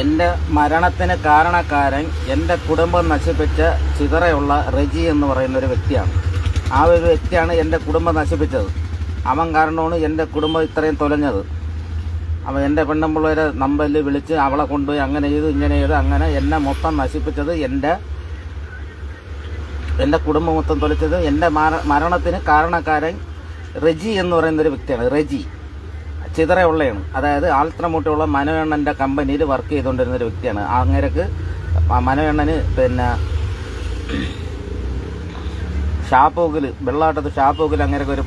എൻ്റെ മരണത്തിന് കാരണക്കാരൻ എൻ്റെ കുടുംബം നശിപ്പിച്ച ചിതറയുള്ള റെജി എന്ന് പറയുന്നൊരു വ്യക്തിയാണ്. ആ ഒരു വ്യക്തിയാണ് എൻ്റെ കുടുംബം നശിപ്പിച്ചത്. അവൻ കാരണമാണ് എൻ്റെ കുടുംബം ഇത്രയും തൊലഞ്ഞത്. അവൻ എൻ്റെ പെണ്ണുമ്പിള്ളേരെ നമ്പറിൽ വിളിച്ച് അവളെ കൊണ്ടുപോയി അങ്ങനെ ചെയ്തു ഇങ്ങനെ ചെയ്ത് അങ്ങനെ എന്നെ മൊത്തം നശിപ്പിച്ചത്. എൻ്റെ കുടുംബം മൊത്തം തൊലച്ചത് എൻ്റെ മരണത്തിന് കാരണക്കാരൻ റെജി എന്ന് പറയുന്നൊരു വ്യക്തിയാണ്. റെജി ചിതറയുള്ളയാണ്. അതായത് ആൽത്രമുട്ടുള്ള മനോണ്ണൻ്റെ കമ്പനിയിൽ വർക്ക് ചെയ്തുകൊണ്ടിരുന്നൊരു വ്യക്തിയാണ്. അങ്ങേരക്ക് മനോണ്ണന് ഷാപ്പൂക്കിൽ വെള്ളാട്ടത്ത് ഷാപ്പൂക്കിൽ അങ്ങേരക്ക് ഒരു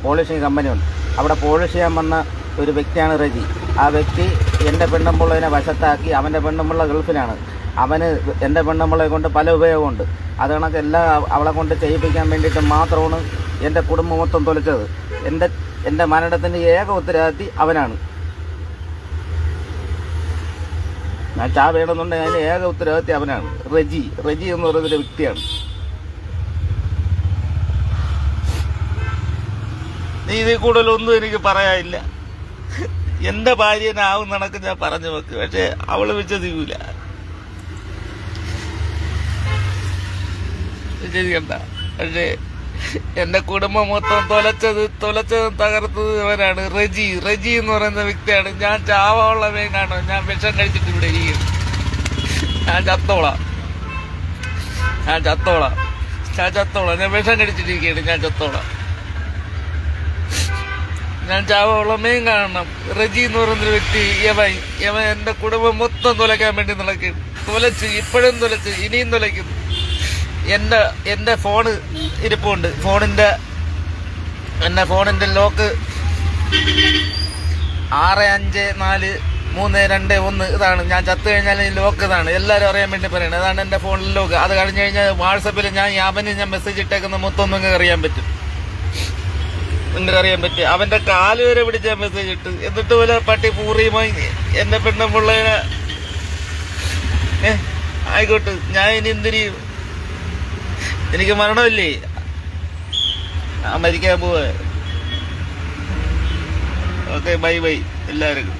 പോളിഷിങ് കമ്പനിയുണ്ട്. അവിടെ പോളിഷ് ചെയ്യാൻ വന്ന ഒരു വ്യക്തിയാണ് റെജി. ആ വ്യക്തി എൻ്റെ പെണ്ണുമ്പിള്ളതിനെ വശത്താക്കി. അവൻ്റെ പെണ്ണുമ്പിള്ള ഗൾഫിലാണ്. അവന് എൻ്റെ പെണ്ണുമ്പിള്ളയെ കൊണ്ട് പല ഉപയോഗമുണ്ട്. അത് കണക്ക് എല്ലാം അവളെ കൊണ്ട് ചെയ്യിപ്പിക്കാൻ വേണ്ടിയിട്ട് മാത്രമാണ് എൻ്റെ കുടുംബം മൊത്തം തൊലിച്ചത്. എൻ്റെ മരണത്തിൻ്റെ ഏക ഉത്തരവാദി അവനാണ്. ഞാൻ വേണമെന്നുണ്ടെങ്കിൽ അതിൻ്റെ ഏക ഉത്തരവാദി അവനാണ്. റെജി എന്ന് പറയുന്നൊരു വ്യക്തിയാണ്. ഇതിൽ കൂടുതലൊന്നും എനിക്ക് പറയാനില്ല. എൻ്റെ ഭാര്യനാവും നടക്ക് ഞാൻ പറഞ്ഞു വെക്ക്. പക്ഷെ അവള് വിശ്വസിക്കൂല. വിശ്വസിക്കണ്ട. പക്ഷേ എൻ്റെ കുടുംബം മൊത്തം തൊലച്ചതും തകർത്തത് അവനാണ്. റെജി എന്ന് പറയുന്ന വ്യക്തിയാണ്. ഞാൻ ചാവുള്ള കാണോ. ഞാൻ വിഷം കഴിച്ചിട്ട് ഇവിടെ ഇരിക്കും. ഞാൻ ചത്തോളാം. ഞാൻ വിഷം കഴിച്ചിട്ടിരിക്കുകയാണ്. ഞാൻ ചത്തോളാം. ഞാൻ ചാവുള്ള കാണണം. റെജി എന്ന് പറയുന്നൊരു വ്യക്തി യവൻ എൻ്റെ കുടുംബം മൊത്തം തൊലയ്ക്കാൻ വേണ്ടി തൊലച്ച് ഇപ്പോഴും തൊലച്ച് ഇനിയും തൊലയ്ക്കും. എൻ്റെ ഫോണ് ഇരിപ്പുണ്ട്. ഫോണിൻ്റെ ലോക്ക് 654321 ഇതാണ്. ഞാൻ ചത്തു കഴിഞ്ഞാൽ ഈ ലോക്ക് ഇതാണ്. എല്ലാവരും അറിയാൻ വേണ്ടി പറയണം. അതാണ് എൻ്റെ ഫോണിൽ ലോക്ക്. അത് കഴിഞ്ഞ് കഴിഞ്ഞാൽ വാട്സപ്പിൽ ഞാൻ മെസ്സേജ് ഇട്ടേക്കുന്ന മൊത്തം നിങ്ങൾക്ക് അറിയാൻ പറ്റും. അവൻ്റെ കാല് വരെ പിടിച്ച മെസ്സേജ് ഇട്ട്. എന്നിട്ട് പോലെ പട്ടി പൂർണ്ണമായി എൻ്റെ പെണ്ണുമ്പിള്ളേനെ ആയിക്കോട്ടെ. ഞാൻ ഇനി എന്തിനു, എനിക്ക് മരണമില്ലേ? മരിക്കാൻ പോവാ. ഓക്കെ, ബൈ എല്ലാവർക്കും.